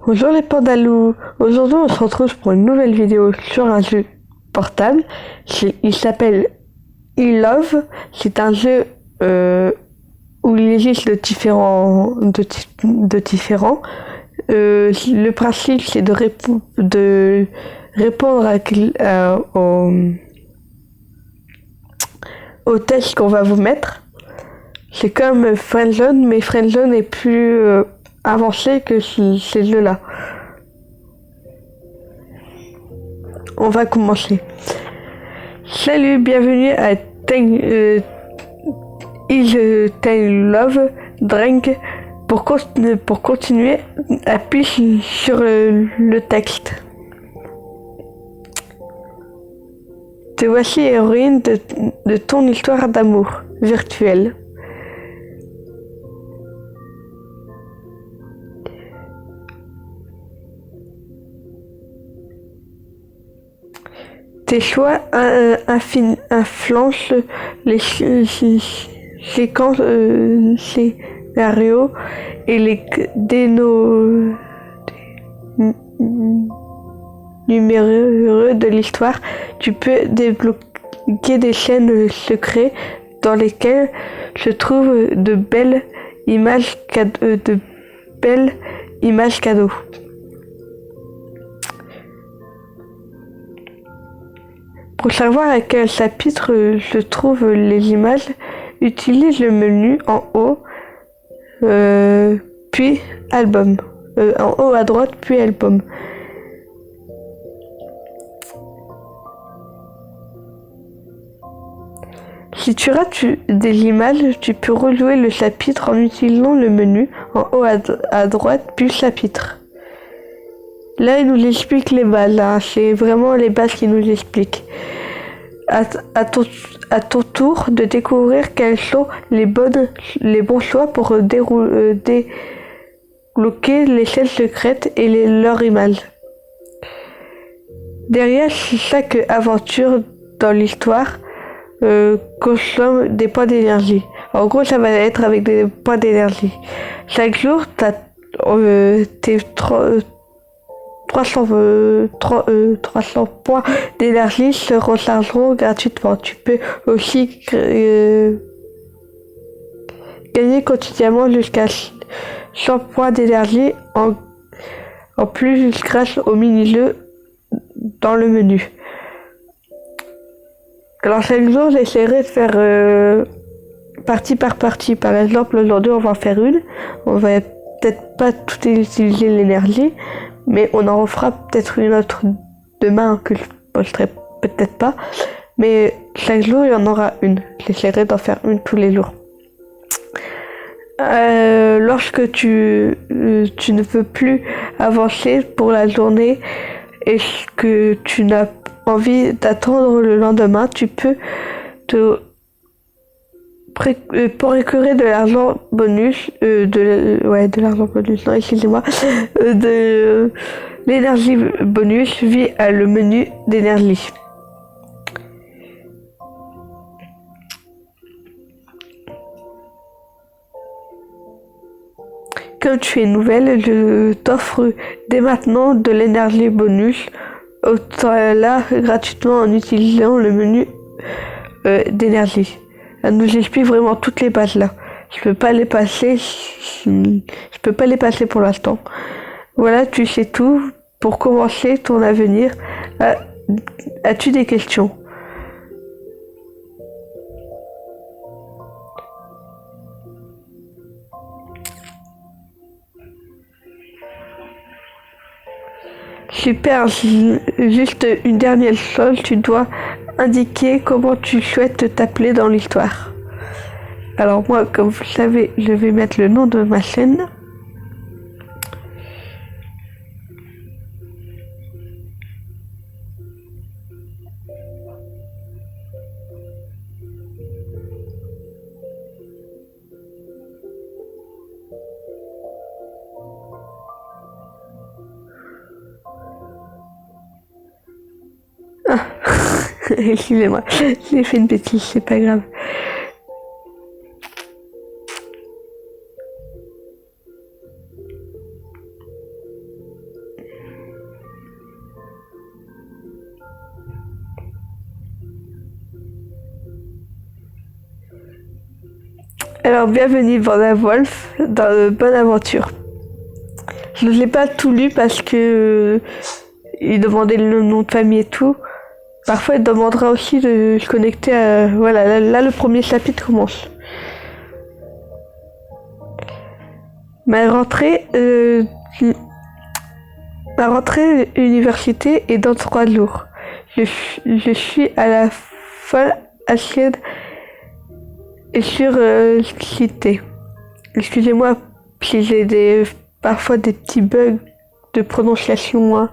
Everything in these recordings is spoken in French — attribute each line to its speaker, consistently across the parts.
Speaker 1: Bonjour les pandalous, aujourd'hui on se retrouve pour une nouvelle vidéo sur un jeu portable. Il s'appelle E-Love, c'est un jeu où il existe de différents. Le principe c'est de répondre aux tests qu'on va vous mettre. C'est comme Friendzone, mais Friendzone est plus avancé que ces jeux-là. On va commencer. Salut, bienvenue à Is Love Drink. Pour continuer, appuie sur le texte. Te voici héroïne de ton histoire d'amour virtuelle. Tes choix influencent les séquences, scénarios et les numéros de l'histoire. Tu peux débloquer des scènes secrètes dans lesquelles se trouvent de belles images cadeaux. Pour savoir à quel chapitre se trouvent les images, utilise le menu en haut, puis album. En haut à droite, puis album. Si tu rates des images, tu peux rejouer le chapitre en utilisant le menu en haut à droite, puis chapitre. Là, il nous explique les bases. Hein. C'est vraiment les bases qu'il nous explique. À ton tour de découvrir quels sont les bons choix pour débloquer les scènes secrètes et leurs images. Derrière chaque aventure dans l'histoire consomme des points d'énergie. En gros, ça va être avec des points d'énergie. Chaque jour, tes 300 points d'énergie se rechargeront gratuitement. Tu peux aussi gagner quotidiennement jusqu'à 100 points d'énergie en plus grâce au mini-jeu dans le menu. Alors chaque jour, j'essaierai de faire partie par partie. Par exemple, aujourd'hui, on va en faire une. On va peut-être pas tout utiliser l'énergie, mais on en refera peut-être une autre demain que je posterai peut-être pas. Mais chaque jour, il y en aura une. J'essaierai d'en faire une tous les jours. Lorsque tu ne peux plus avancer pour la journée et que tu n'as envie d'attendre le lendemain, tu peux pour récupérer de l'argent bonus, de l'argent bonus, non, excusez-moi, de l'énergie bonus via le menu d'énergie. Comme tu es nouvelle, je t'offre dès maintenant de l'énergie bonus, là gratuitement en utilisant le menu d'énergie. Elle nous explique vraiment toutes les bases là. Je peux pas les passer pour l'instant. Voilà, tu sais tout. Pour commencer ton avenir, as-tu des questions? Super, juste une dernière chose, tu dois indiquer comment tu souhaites t'appeler dans l'histoire. Alors moi, comme vous savez, je vais mettre le nom de ma chaîne. Ah, excusez-moi, j'ai fait une bêtise, c'est pas grave. Alors, bienvenue Banda Wolf dans Bonne Aventure. Je ne l'ai pas tout lu parce que il demandait le nom de famille et tout. Parfois, il demandera aussi de se connecter à... Voilà, là le premier chapitre commence. Ma rentrée université est dans 3 jours. Je suis à la folle assiette et surexcitée. Excusez-moi si j'ai parfois des petits bugs de prononciation. Hein.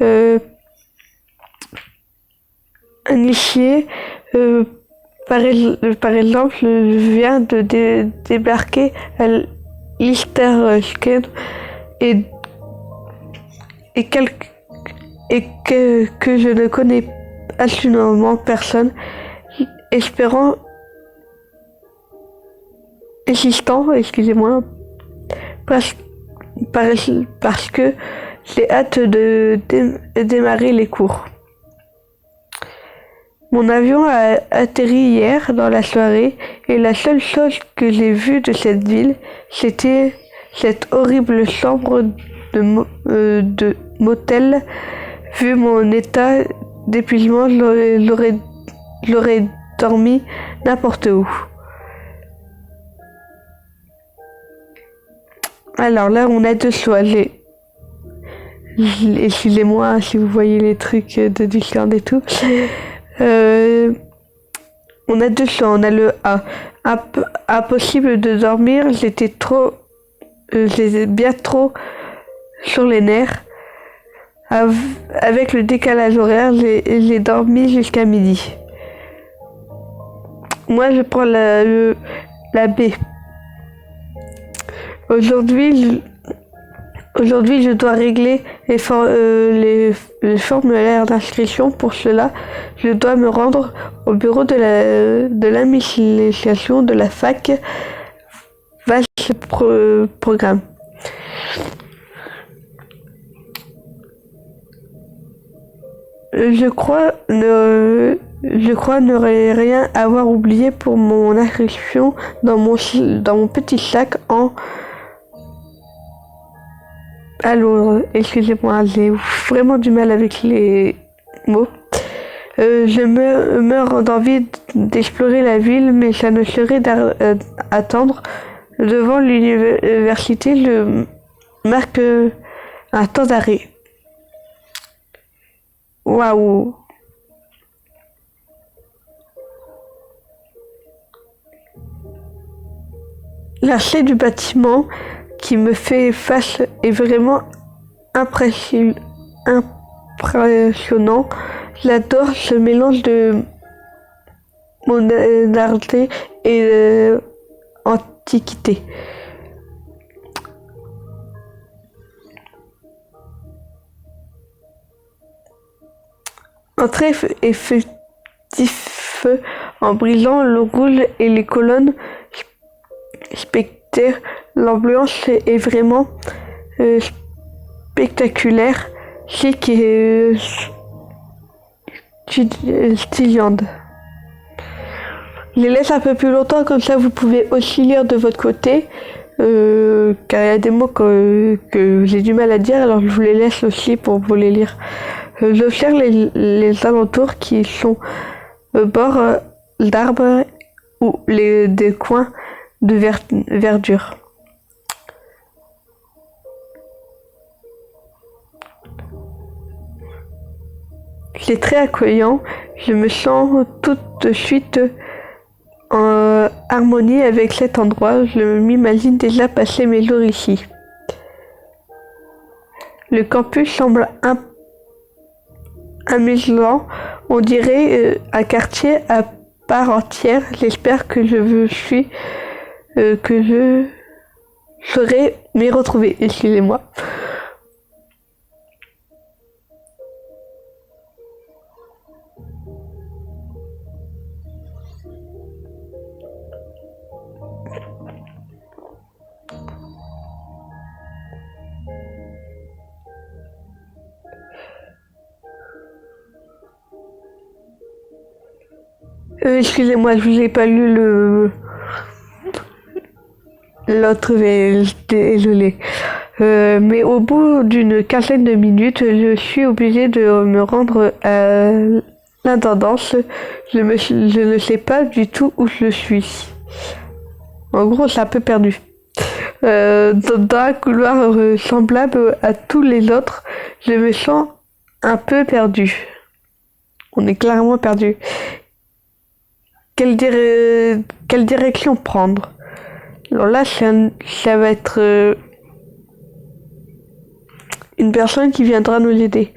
Speaker 1: Un ici, par exemple, je viens de débarquer à Liechtenstein et que je ne connais absolument personne, excusez-moi, parce que j'ai hâte de démarrer les cours. Mon avion a atterri hier dans la soirée et la seule chose que j'ai vue de cette ville, c'était cette horrible chambre de motel. Vu mon état d'épuisement, j'aurais dormi n'importe où. Alors là, on a 2 choix. Excusez-moi si vous voyez les trucs de Discord et tout. On a 2 choix. On a le A. Impossible de dormir. J'étais bien trop sur les nerfs. Avec le décalage horaire, j'ai dormi jusqu'à midi. Moi, je prends la B. Aujourd'hui, je dois régler les formulaires d'inscription. Pour cela, je dois me rendre au bureau de l'administration de la fac. Vaste programme. Je crois ne rien avoir oublié pour mon inscription dans mon petit sac Alors, excusez-moi, j'ai vraiment du mal avec les mots. Je meurs d'envie d'explorer la ville, mais ça ne serait d'attendre. Devant l'université, je marque un temps d'arrêt. Waouh! L'archet du bâtiment qui me fait face est vraiment impressionnant. J'adore ce mélange de modernité et antiquité. Entrée effectif en brisant le rouge et les colonnes spectaires. L'ambiance est vraiment spectaculaire, chic et stylante. Je les laisse un peu plus longtemps, comme ça vous pouvez aussi lire de votre côté, car il y a des mots que j'ai du mal à dire, alors je vous les laisse aussi pour vous les lire. J'observe les alentours qui sont bords d'arbres ou des coins de verdure. C'est très accueillant, je me sens tout de suite en harmonie avec cet endroit, je m'imagine déjà passer mes jours ici. Le campus semble amusant, on dirait un quartier à part entière. J'espère que je saurai m'y retrouver. Excusez-moi. Excusez-moi, je vous ai pas lu L'autre, désolé. Mais au bout d'une quinzaine de minutes, je suis obligée de me rendre à l'intendance. Je ne sais pas du tout où je suis. En gros, c'est un peu perdu. Dans un couloir semblable à tous les autres, je me sens un peu perdu. On est clairement perdu. Quelle direction prendre? Alors là, ça va être une personne qui viendra nous aider.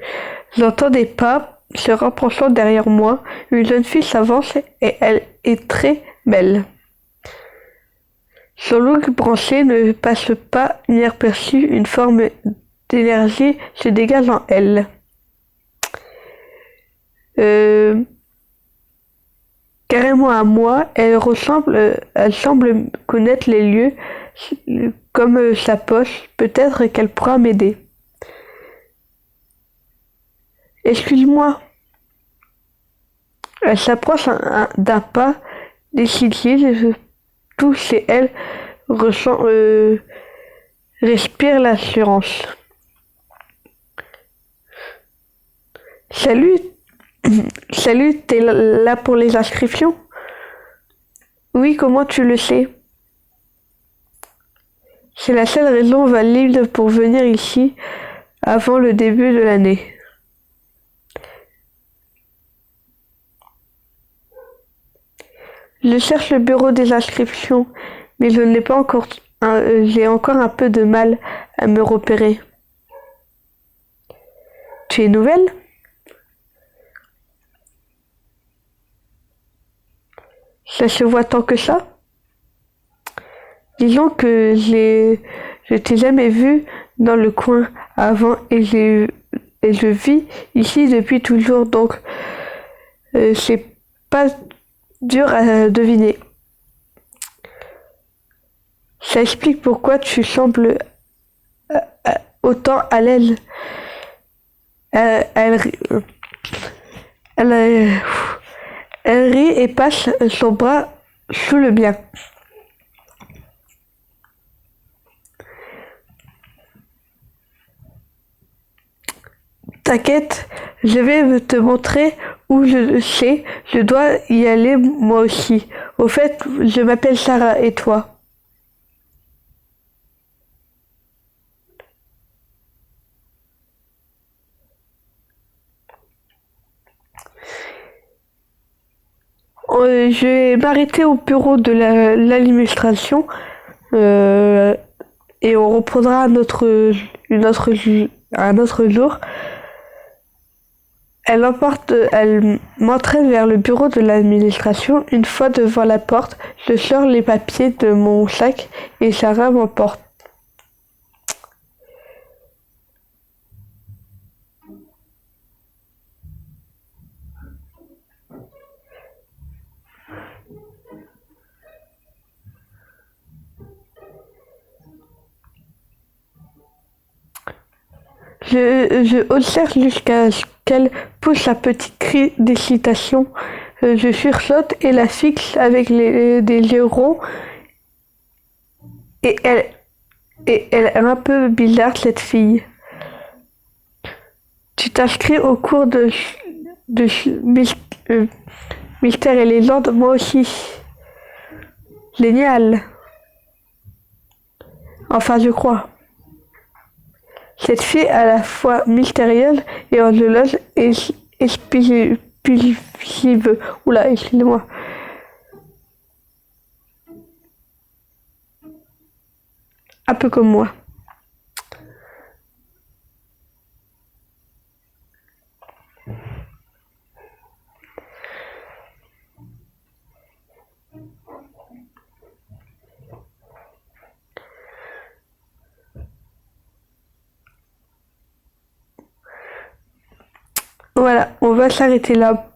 Speaker 1: J'entends des pas se rapprochant derrière moi. Une jeune fille s'avance et elle est très belle. Son look branché ne passe pas inaperçu, une forme d'énergie se dégage en elle. Carrément à moi, elle semble connaître les lieux comme sa poche. Peut-être qu'elle pourra m'aider. Excuse-moi. Elle s'approche d'un pas décidé. Tout chez elle respire l'assurance. Salut, salut, t'es là pour les inscriptions? Oui, comment tu le sais? C'est la seule raison valide pour venir ici avant le début de l'année. Je cherche le bureau des inscriptions, mais je n'ai pas encore. J'ai encore un peu de mal à me repérer. Tu es nouvelle? Ça se voit tant que ça? Disons que je t'ai jamais vu dans le coin avant et je vis ici depuis toujours, donc c'est pas dur à deviner. Ça explique pourquoi tu sembles autant à l'aise. Elle rit et passe son bras sous le mien. T'inquiète, je vais te montrer où je sais. Je dois y aller moi aussi. Au fait, je m'appelle Sarah et toi? Je vais m'arrêter au bureau de l'administration et on reprendra un autre jour. Elle m'entraîne vers le bureau de l'administration. Une fois devant la porte, je sors les papiers de mon sac et Sarah m'emporte. Je observe jusqu'à ce qu'elle pousse un petit cri d'excitation. Je sursaute et la fixe avec des yeux ronds. Et elle est un peu bizarre, cette fille. Tu t'inscris au cours de Mystère et Légende, moi aussi. Génial. Enfin, je crois. Cette fille à la fois mystérieuse et angeleuse et expulsive. Oula, excusez-moi. Un peu comme moi. Voilà, on va s'arrêter là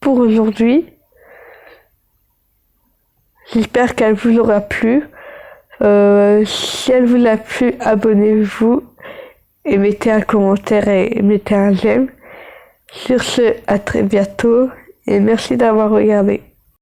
Speaker 1: pour aujourd'hui. J'espère qu'elle vous aura plu. Si elle vous a plu, abonnez-vous et mettez un commentaire et mettez un j'aime. Sur ce, à très bientôt et merci d'avoir regardé.